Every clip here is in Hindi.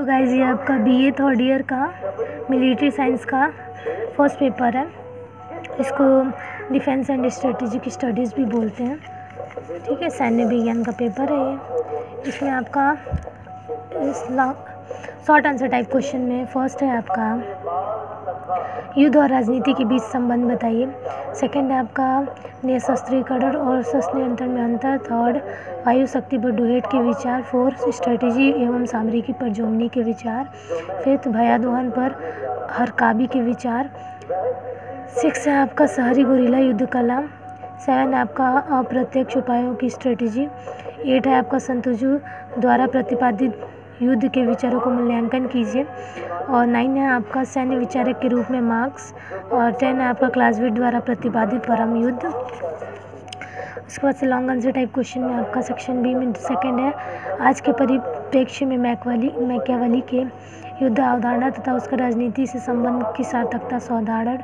हेलो गाइस, ये आपका बीए थर्ड ईयर का मिलिट्री साइंस का फर्स्ट पेपर है। इसको डिफेंस एंड स्ट्रेटेजिक स्टडीज़ भी बोलते हैं। ठीक है, सैन्य विज्ञान का पेपर है ये। इसमें आपका शॉर्ट आंसर टाइप क्वेश्चन में फर्स्ट है आपका युद्ध और राजनीति के बीच संबंध बताइए। सेकंड है आपका निशस्त्रीकरण और शस्त्र नियंत्रण में अंतर। थर्ड, वायु शक्ति पर डुहेट के विचार। फोर्थ, स्ट्रेटेजी एवं सामरिकी पर जोमनी के विचार। फिफ्थ, भयादोहन पर हरकाबी के विचार। सिक्स है आपका शहरी गुरिल्ला युद्ध कला। सेवन है आपका अप्रत्यक्ष उपायों की स्ट्रेटेजी। एट है आपका संतुजु द्वारा प्रतिपादित युद्ध के विचारों को मूल्यांकन कीजिए। और 9 है आपका सैन्य विचारक के रूप में मार्क्स। और 10 है आपका क्लासविट द्वारा प्रतिपादित परम युद्ध। उसके बाद से लॉन्ग आंसर टाइप क्वेश्चन में आपका सेक्शन बी में सेकंड है आज के परिप्रेक्ष्य में मैकियावेली के युद्ध अवधारणा तथा उसका राजनीति से संबंध की सार्थकता सौदारण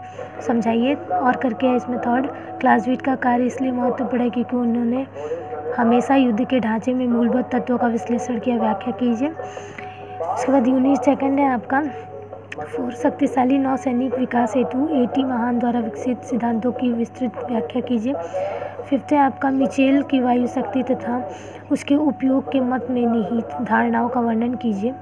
समझाइए। और करके है इसमें थर्ड, क्लासविट का कार्य इसलिए महत्वपूर्ण है क्योंकि उन्होंने हमेशा युद्ध के ढांचे में मूलभूत तत्वों का विश्लेषण किया। व्याख्या कीजिए। उसके बाद यूनिट सेकंड है आपका फोर, शक्तिशाली नौसैनिक विकास हेतु एटी महान द्वारा विकसित सिद्धांतों की विस्तृत व्याख्या कीजिए। फिफ्थ है आपका मिचेल की वायु शक्ति तथा उसके उपयोग के मत में निहित धारणाओं का वर्णन कीजिए।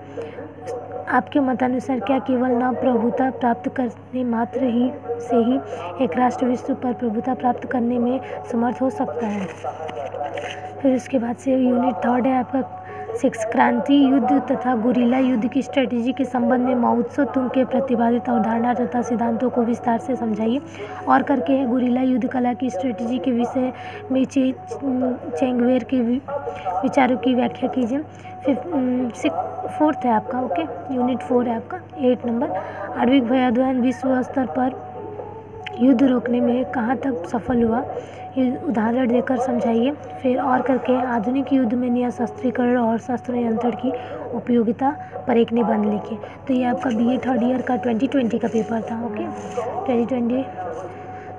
आपके मतानुसार क्या केवल नौ प्रभुता प्राप्त करने मात्र ही से ही एक राष्ट्र विश्व पर प्रभुता प्राप्त करने में समर्थ हो सकता है। फिर उसके बाद से यूनिट थर्ड है आपका सिक्स, क्रांति युद्ध तथा गुरिल्ला युद्ध की स्ट्रेटेजी के संबंध में माओ त्से-तुंग के प्रतिपादित अवधारणा तथा सिद्धांतों को विस्तार से समझाइए। और करके है गुरिल्ला युद्ध कला की स्ट्रेटेजी के विषय में चेंगवेर के विचारों की व्याख्या कीजिए। फोर्थ है आपका यूनिट 4 है आपका 8 नंबर, आणविक भयादोहन विश्व स्तर पर युद्ध रोकने में कहाँ तक सफल हुआ, उदाहरण देकर समझाइए। फिर और करके आधुनिक युद्ध में निशस्त्रीकरण और शस्त्र नियंत्रण की उपयोगिता पर एक निबंध लिखिए। तो ये आपका बीए थर्ड ईयर का 2020 का पेपर था।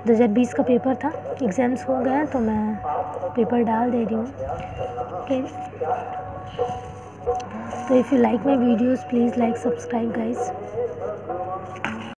2020 का पेपर था। एग्ज़ाम्स हो गया तो मैं पेपर डाल दे रही हूँ। ओके, तो if you like my videos please like subscribe guys.